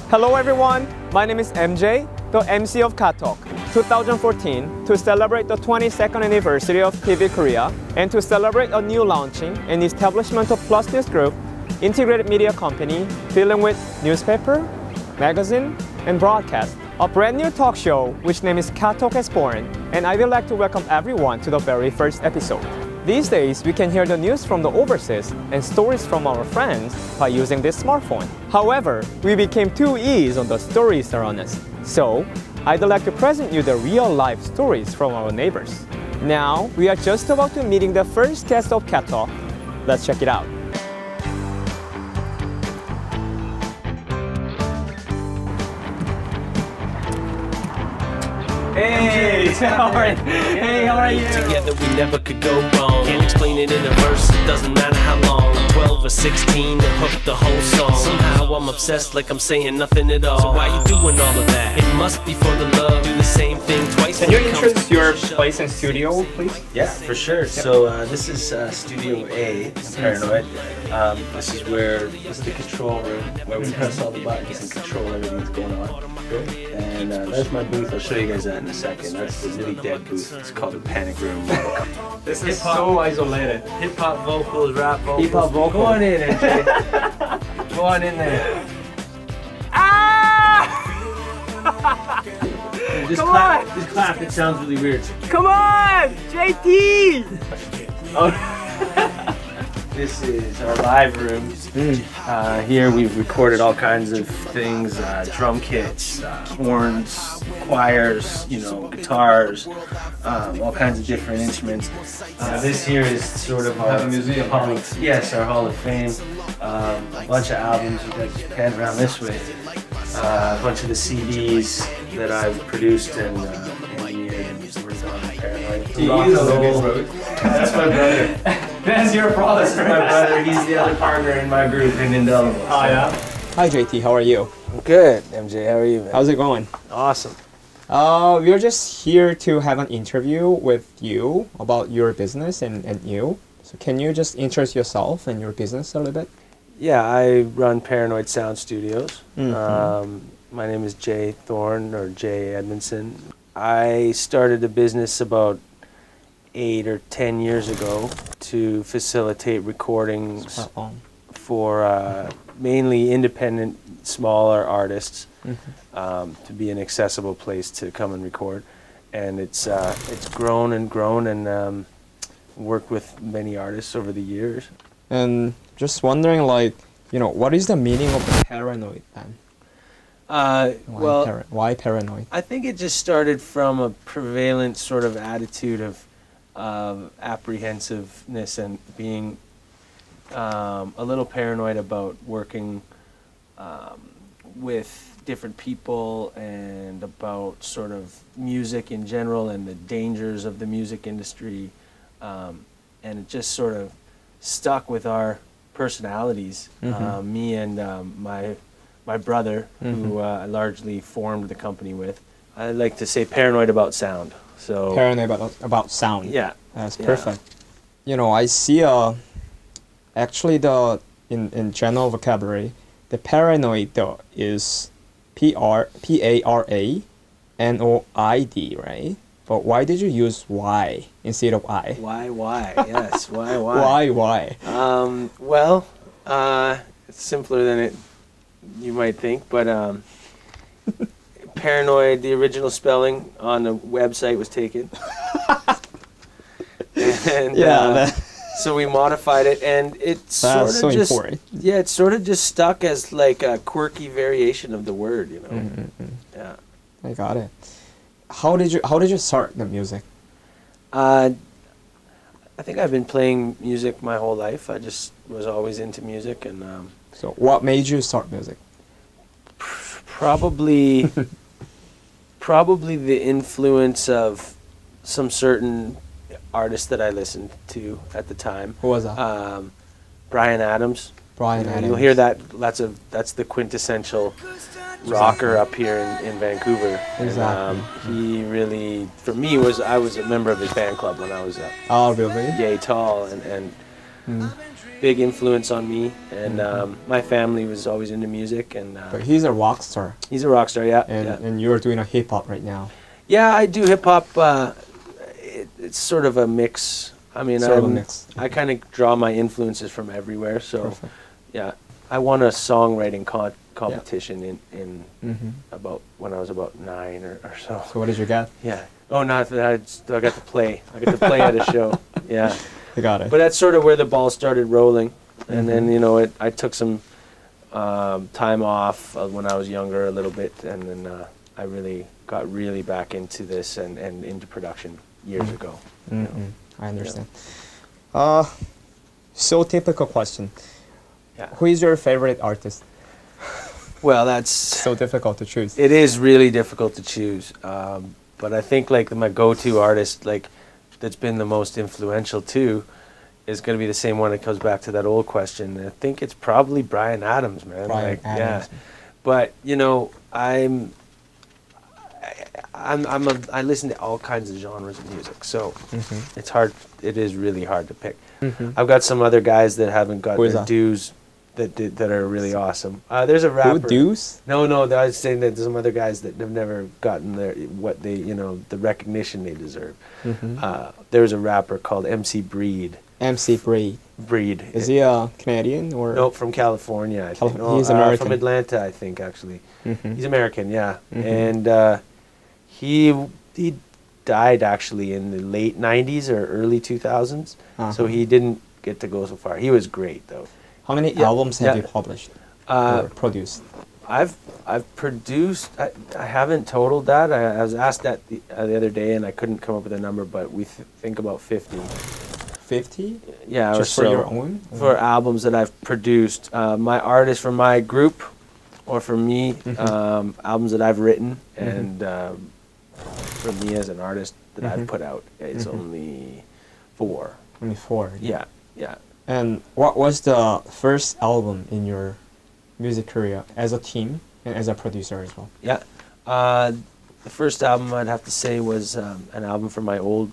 Hello everyone, my name is MJ, the MC of CaTalk. 2014, to celebrate the 22nd anniversary of TV Korea and to celebrate a new launching and establishment of Plus News Group, integrated media company dealing with newspaper, magazine, and broadcast. A brand new talk show which name is CaTalk is born, and I would like to welcome everyone to the very first episode. These days, we can hear the news from the overseas and stories from our friends by using this smartphone. However, we became too easy on the stories around us. So, I'd like to present you the real-life stories from our neighbors. Now, we are just about to meeting the first guest of CaTalk. Let's check it out. Hey, how are you? Hey, how are you? Together we never could go wrong. Can't explain it in a verse, it doesn't matter how long. 12 or 16 to hook the whole song. Somehow I'm obsessed like I'm saying nothing at all. So why you doing all of that? It must be for the love. Do the same thing twice. Can you introduce your place and studio, please? Yeah, for sure. Yep. So this is Studio A, Paranoid. This is the control room where we press all the buttons and control everything that's going on. And that's my booth. I'll show you guys that in a second. That's the really dead booth. It's called the Panic Room. This is so isolated. Hip hop vocals, rap vocals. Hip hop vocals. Go on in, MJ. Go on in there. Ah! Just clap. It sounds really weird. Come on, JT! Oh. This is our live room. Here we've recorded all kinds of things, drum kits, horns, choirs, guitars, all kinds of different instruments. This here is sort of our museum. Our Hall of Fame. A bunch of albums. You guys pan around this way. A bunch of the CDs that I've produced and engineered and worked on Paranoid. That's my brother. That's your brother. That's my brother. He's the other partner in my group in Indelible. Oh yeah. Hi JT, how are you? I'm good, MJ. How are you, man? How's it going? Awesome. We're just here to have an interview with you about your business and you. So can you just introduce yourself and your business a little bit? Yeah, I run Paranoid Sound Studios. Mm-hmm. My name is Jay Edmondson. I started a business about 8 or 10 years ago to facilitate recordings for mainly independent, smaller artists, to be an accessible place to come and record. And it's grown and worked with many artists over the years. And just wondering, what is the meaning of the paranoid then? Why paranoid? I think it just started from a prevalent sort of attitude of apprehensiveness and being a little paranoid about working with different people and about sort of music in general and the dangers of the music industry, and it just sort of stuck with our personalities. Me and my brother, who I largely formed the company with. I like to say paranoid about sound. So paranoid about sound. Yeah, that's perfect. I see actually in general vocabulary, the paranoid is PARANOID, right? But why did you use Y instead of I? Why? Yes, why? Why? Well, it's simpler than you might think, but Paranoid, the original spelling on the website was taken. And so we modified it, and it sort of important. Yeah, it sort of just stuck as like a quirky variation of the word, Yeah. I got it. How did you start the music? I think I've been playing music my whole life. I just was always into music, and so what made you start music? Probably the influence of some certain artists that I listened to at the time. Who was that? Bryan Adams. Bryan Adams. You'll hear that. That's the quintessential rocker up here in Vancouver. Exactly. And, he really, for me, I was a member of his fan club when I was oh, really? yay tall, and big influence on me. And my family was always into music. And But he's a rock star. he's a rock star, yeah. And you're doing a hip hop right now. Yeah, I do hip hop. It's sort of a mix. I mean, Sort of a mix. I kind of draw my influences from everywhere. So, Perfect. yeah, I won a songwriting competition in about when I was about 9 or so. So what did you get? Yeah. Oh, not that. I got to play. I got to play at a show. Yeah. You got it. But that's sort of where the ball started rolling, and then I took some time off when I was younger a little bit, and then I really got back into this and into production years ago. You know. I understand. So typical question. Yeah. Who is your favorite artist? Well, that's So difficult to choose. it is really difficult to choose, but I think like my go-to artist, like that's been the most influential too, is going to be the same one. It comes back to that old question. I think it's probably Bryan Adams, man. Bryan Adams. Yeah, but I listen to all kinds of genres of music, so it's hard. It is really hard to pick. I've got some other guys that haven't got Who is their that? dues that are really awesome. There's a rapper. Who, Deuce? No, I was saying that there's some other guys that have never gotten the recognition they deserve. There's a rapper called MC Breed. MC Breed. Is he a Canadian or? No, from California, I think. He's American. From Atlanta, I think, actually. He's American, yeah. And he died, actually, in the late 90s or early 2000s. So he didn't get to go so far. He was great, though. How many albums have you published or produced? I've produced. I haven't totaled that. I was asked that the other day, and I couldn't come up with a number, but we think about 50. 50? Yeah, Just or for so, your own? for albums that I've produced. My artists from my group, or for me, albums that I've written, and for me as an artist that I've put out, it's only 4. Only 4. Yeah. And what was the first album in your music career as a team and as a producer as well? Yeah. The first album I'd have to say was an album from my old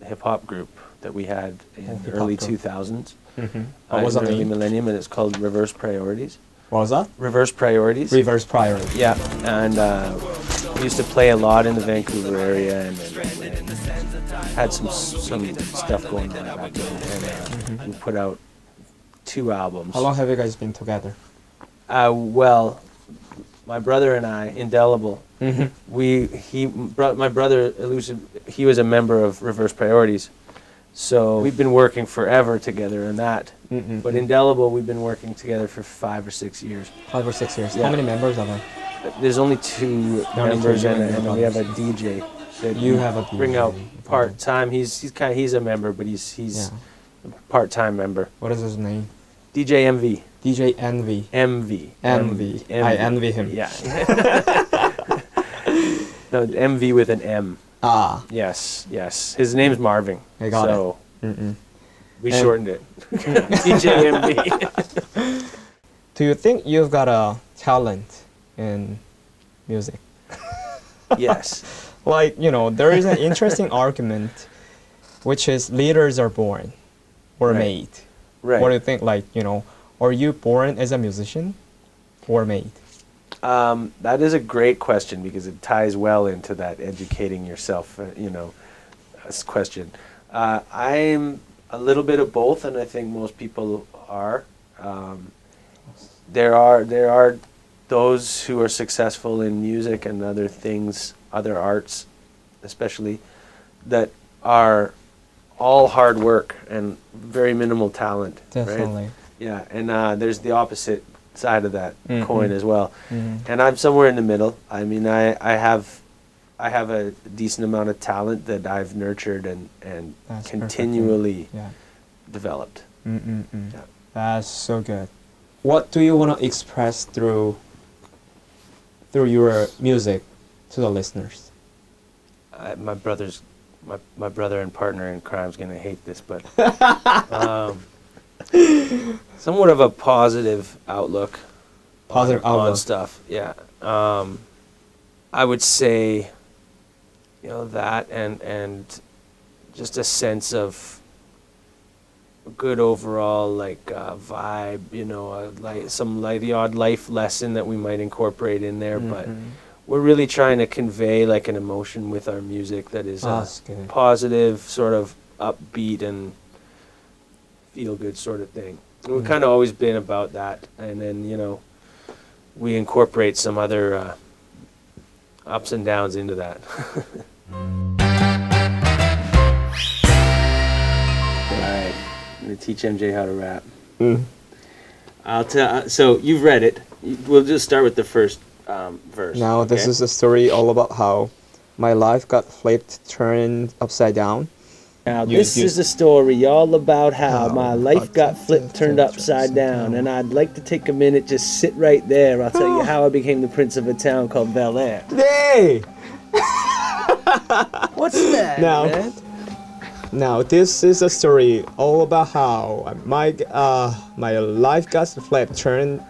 hip-hop group that we had in the early 2000s. What was the early name? millennium, and it's called Reverse Priorities. What was that? Reverse Priorities. Reverse Priority. Yeah, and we used to play a lot in the Vancouver area, and had some stuff going on back then. And we put out 2 albums. How long have you guys been together? Well, my brother and I, Indelible. My brother Elusive, he was a member of Reverse Priorities, so we've been working forever together in that. But Indelible, we've been working together for 5 or 6 years. 5 or 6 years. Yeah. How many members are there? There's only 2 members, and we have a DJ that You we have a DJ. bring out part time. He's a member, but he's a part time member. What is his name? DJ MV. DJ Envy. MV. Envy. I envy him. Yeah. No, MV with an M. Ah. Yes. His name's Marvin. I got it. We shortened it. DJ MV. Do you think you've got a talent in music? Yes. Like, there is an interesting argument, which is leaders are born or made. Right. What do you think? Like, are you born as a musician or made? That is a great question because it ties well into that educating yourself, question. I'm a little bit of both, and I think most people are. There are those who are successful in music and other things, other arts, especially, that are all hard work and very minimal talent. Definitely. Right? Yeah, and there's the opposite side of that coin as well. And I'm somewhere in the middle. I mean, I have a decent amount of talent that I've nurtured and That's continually developed. Yeah. That's so good. What do you want to express through your music to the listeners? My brother and partner in crime is going to hate this, but somewhat of a positive outlook. On stuff. Yeah. I would say, that and just a sense of good overall like vibe, you know, like some like the odd life lesson that we might incorporate in there, but we're really trying to convey like an emotion with our music that is positive, sort of upbeat and feel good sort of thing. We've kind of always been about that, and then, you know, we incorporate some other ups and downs into that. Alright, I'm gonna teach MJ how to rap. I'll tell. So you've read it. We'll just start with the first verse. Now, okay? this is a story all about how my life got flipped, turned upside down. Now, this is a story all about how my life got flipped, turned upside down, and I'd like to take a minute, just sit right there. I'll tell you how I became the prince of a town called Bel Air. Hey! What's that, man? Now, this is a story all about how my life got flipped, turned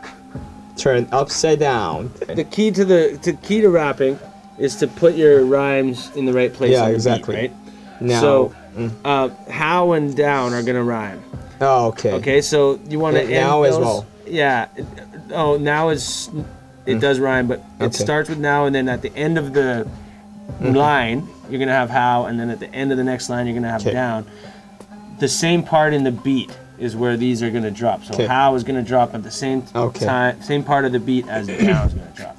upside down. The key to rapping is to put your rhymes in the right place. Yeah, on the exactly. Beat, right? Now, so, how and down are gonna rhyme. Oh, okay. Okay, so you want to end now those, as well. Yeah. Oh, now is it does rhyme, but it starts with now, and then at the end of the line you're gonna have how, and then at the end of the next line you're gonna have down. The same part in the beat is where these are gonna drop. So how is gonna drop at the same time, same part of the beat as down is gonna drop.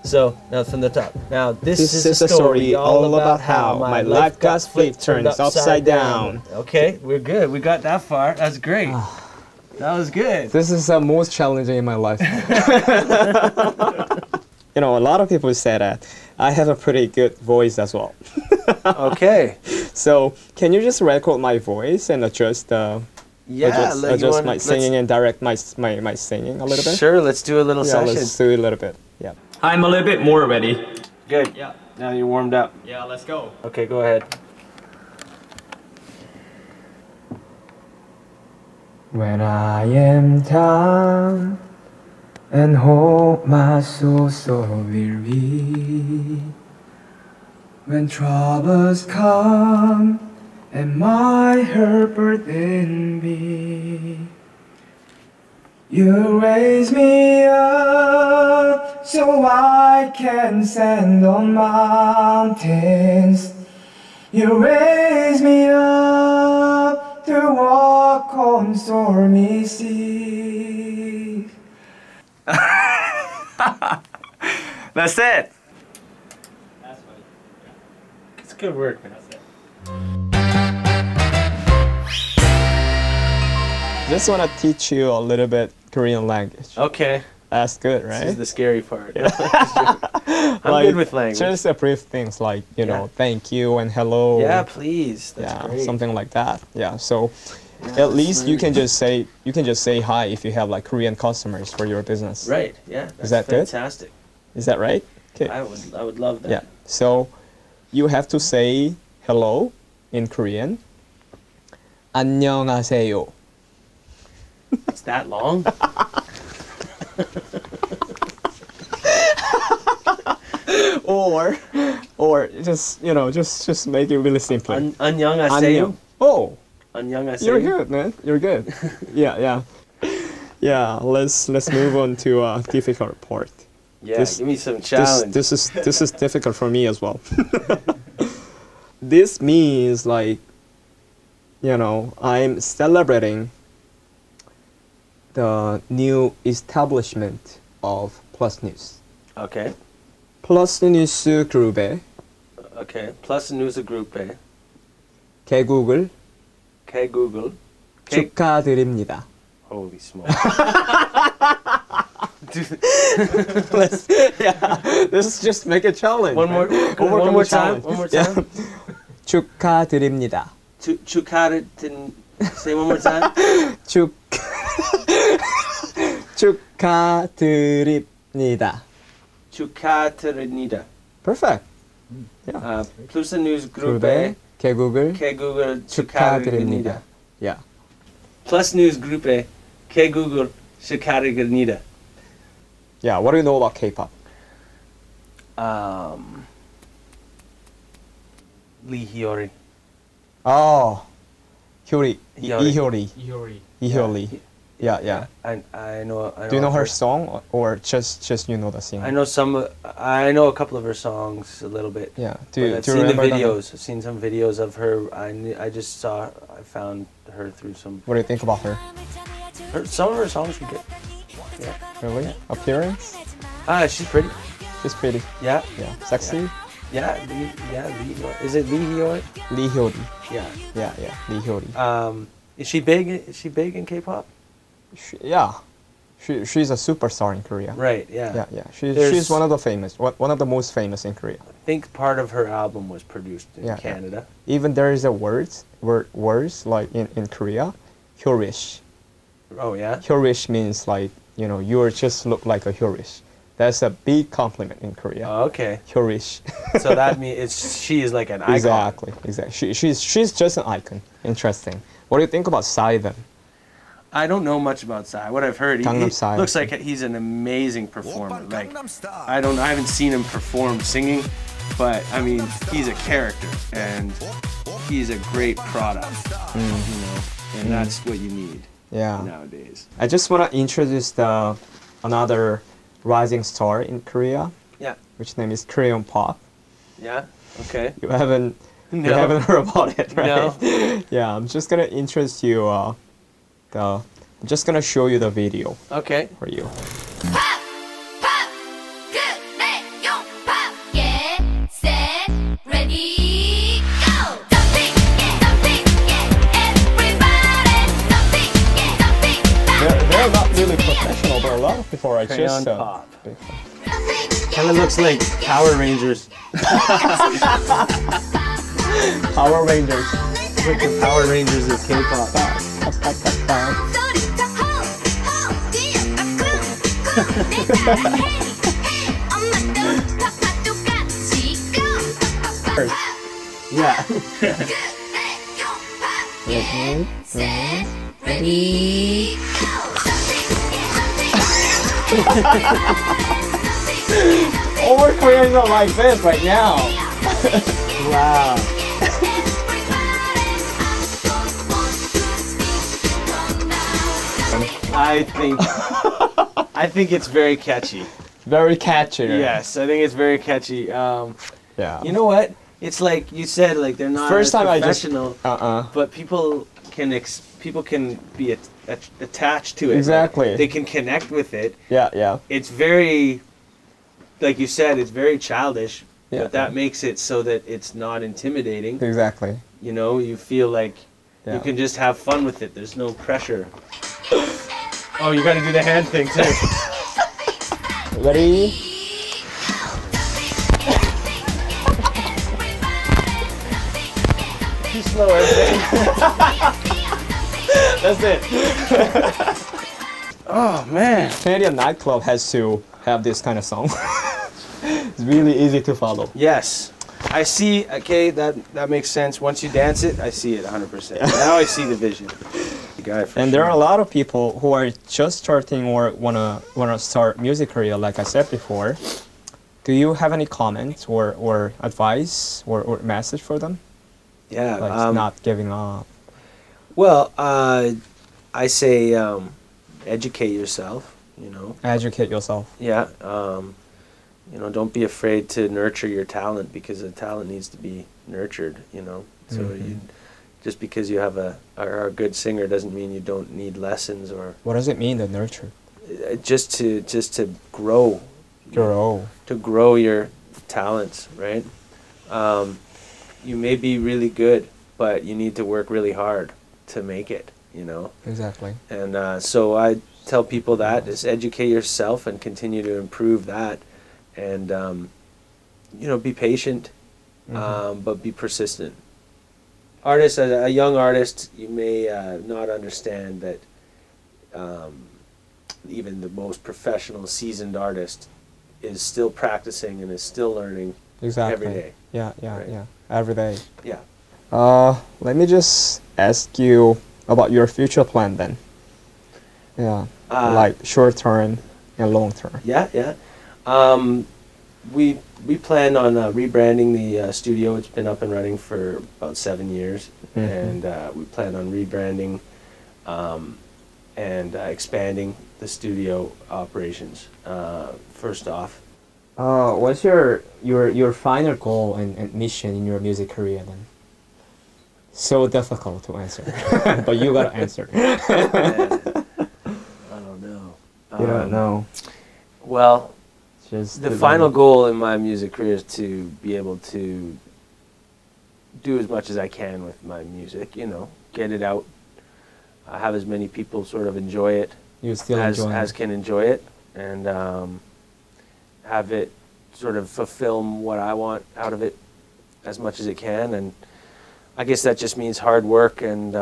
So now from the top. Now this is a story all about how my life got flipped, turned upside down. Okay, we're good. We got that far. That's great. That was good. This is the most challenging in my life. You know, a lot of people say that I have a pretty good voice as well. Okay. So can you just record my voice and adjust adjust my singing and direct my singing a little bit? Sure, let's do a little session. Let's do a little bit. Yeah. I'm a little bit more ready. Good. Yeah. Now you're warmed up. Yeah, let's go. Okay, go ahead. When I am down and hold my soul so weary, when troubles come and my heart burden me, you raise me up so I can stand on mountains. You raise me up to walk on stormy seas. That's it. That's funny. It's good work, man. That's it. Just want to teach you a little bit Korean language. Okay. That's good, right? This is the scary part. I'm good with language. Just a brief things like, you know, thank you and hello. Yeah, please. That's great. Something like that. Yeah. So at least you can just say hi if you have like Korean customers for your business. Right. Yeah. Is that good? Fantastic. Is that right? Okay. I would love that. Yeah. So you have to say hello in Korean. 안녕하세요. It's that long? or just, you know, just make it really simple. 안녕하세요. Oh. 안녕하세요. You're good, man. You're good. Yeah. Let's move on to a difficult part. Yeah, give me some challenge. This is difficult for me as well. This means like, you know, I'm celebrating the new establishment of Plus News. Okay. Plus News 그룹의 Okay. Plus News 그룹의 개국을 축하드립니다. Holy smoke. Let's just make a challenge. One more time. Yeah. 축하드립니다. Say one more time. 축하드립니다. 축하드립니다. Perfect. Yeah. Plus News 그룹의 개국을 축하드립니다. Yeah. Plus News 그룹의 개국을 축하드립니다. Yeah. What do you know about K-pop? Lee Hyori. Oh, Hyori. Hyori. Ihyori. Yeah. I know. Do you know her song, or just you know the singer? I know some. I know a couple of her songs a little bit. Yeah. I've seen the videos. I've seen some videos of her. I found her through some. What do you think about her? Some of her songs are good. Yeah. Really? Yeah. Appearance? She's pretty. She's pretty. Yeah. Yeah. Sexy? Yeah. Is it Lee Hyori? Lee Hyori. Yeah. Lee Hyori. Is she big? Is she big in K-pop? She's a superstar in Korea. Right. Yeah. Yeah. She's one of the most famous in Korea. I think part of her album was produced in Canada. Even there is a words like in Korea, hyorish. Oh yeah. Hyorish means like you just look like a hyorish. That's a big compliment in Korea. Oh, okay. Hyorish. So that means she is like an icon. Exactly. She's just an icon. Interesting. What do you think about Psy then? I don't know much about Psy. What I've heard, he looks like he's an amazing performer. Like I haven't seen him perform singing, but I mean he's a character and he's a great product. And that's what you need nowadays. I just want to introduce another rising star in Korea. Yeah. Which name is Korean Pop. Yeah. Okay. You haven't heard about it, right? No. Yeah. I'm just gonna introduce you. I'm just gonna show you the video. Okay. For you. Pop, pop, 그래요 pop, yeah, set, ready, go. Jumping, everybody, jumping, They're not really professional, but a lot of people are Korean just pop. Kind of looks like Power Rangers. Power Rangers. Like the Power Rangers of K-pop. Yeah. Ready, All we're Koreans are like this right now. Wow. I think it's very catchy. Very catchy. Yes, I think it's very catchy. Yeah. You know what? It's like you said, like they're not First time professional, but people can be attached to it. Exactly. Like, they can connect with it. Yeah. It's very, like you said, it's very childish, Yeah. but that makes it so that it's not intimidating. Exactly. You know, you feel like Yeah. you can just have fun with it. There's no pressure. Oh, you got to do the hand thing too. Ready? Too slow, everything. That's it. Oh man. Canadian nightclub has to have this kind of song. It's really easy to follow. Yes. I see, okay, that makes sense. Once you dance it, I see it 100%. Now I see the vision. And there are a lot of people who are just starting or wanna start music career, like I said before. Do you have any comments or advice or message for them? Yeah. Like not giving up. Well, I say educate yourself, you know. Educate yourself. Yeah. You know, don't be afraid to nurture your talent because the talent needs to be nurtured, you know. So just because you are a good singer doesn't mean you don't need lessons or. What does it mean to nurture? Just to grow. Grow. To grow your talents, right? You may be really good, but you need to work really hard to make it, you know. Exactly. And so I tell people that is educate yourself and continue to improve that, and you know, be patient, but be persistent. Artists, a young artist, you may not understand that even the most professional, seasoned artist is still practicing and is still learning every day. Yeah, Right. every day. Yeah. Let me just ask you about your future plan then. Yeah, like short term and long term. Yeah. we plan on rebranding the studio. It's been up and running for about 7 years, and we plan on rebranding and expanding the studio operations. First off, what's your final goal and mission in your music career then? So difficult to answer, but you gotta answer. I don't know. You don't know. Well, Just the final goal in my music career is to be able to do as much as I can with my music. You know, get it out, have as many people sort of enjoy it You still as enjoy it. can enjoy it, and have it sort of fulfill what I want out of it as much as it can. And I guess that just means hard work and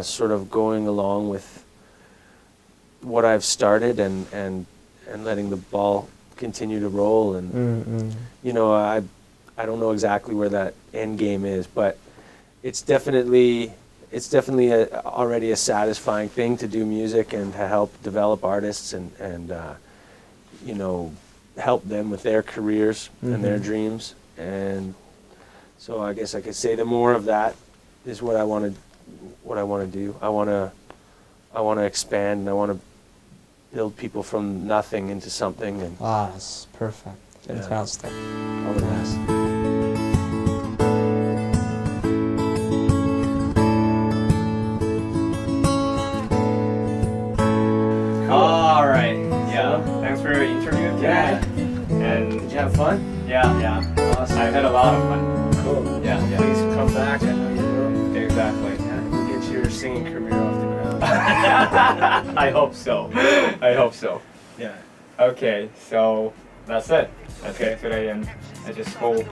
sort of going along with what I've started and letting the ball continue to roll. And you know, I don't know exactly where that end game is, but it's definitely already a satisfying thing to do music and to help develop artists and you know, help them with their careers and their dreams. And so I guess I could say that more of that is what I want to do. I want to expand, and I want to build people from nothing into something. And Ah, that's perfect. Fantastic. all the best. All right. Yeah. Thanks for your interview today. Yeah. And Did you have fun? yeah. Awesome. I had a lot of fun. Cool. Yeah. Please come back. I know you will. Exactly. Yeah, we'll get your singing career off the ground. I hope so. I hope so. Yeah. Okay, so that's it. That's it today, and I just hope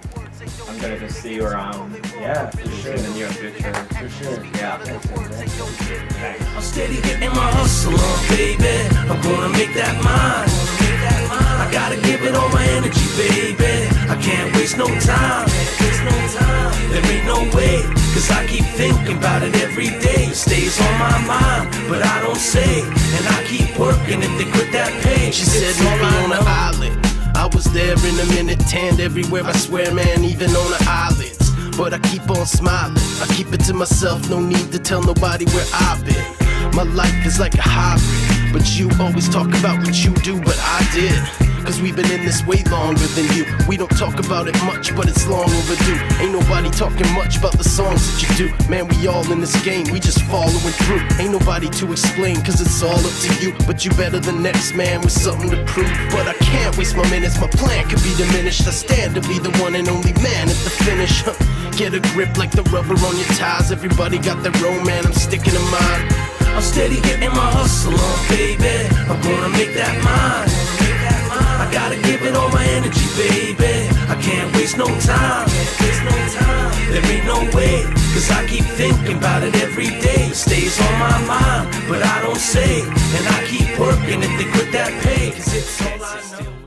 I'm gonna just see you around Yeah, for sure. in the near future. For sure. Yeah. Thanks. I'm steady getting my hustle on, baby. I'm gonna make that mine. I gotta give it all my energy, baby. I can't waste no time. There ain't no way, cause I keep thinking about it every day. It stays on my mind, but I don't say. And I keep working if they quit that pay. She said, meet me on the island. I was there in a minute, tanned everywhere, I swear, man, even on the eyelids. But I keep on smiling, I keep it to myself, no need to tell nobody where I've been. My life is like a hybrid, but you always talk about what you do, but I did. Cause we've been in this way longer than you. We don't talk about it much, but it's long overdue. Ain't nobody talking much about the songs that you do. Man, we all in this game, we just following through. Ain't nobody to explain, cause it's all up to you. But you better than next man with something to prove. But I can't waste my minutes, my plan could be diminished. I stand to be the one and only man at the finish. Get a grip like the rubber on your ties. Everybody got their own, man, I'm sticking to mine. I'm steady getting my hustle on, baby. I'm gonna make that mine. I gotta give it all my energy, baby. I can't waste no time. There ain't no way, cause I keep thinking about it every day. It stays on my mind, but I don't say. And I keep working if they quit that pay, cause it's all I know.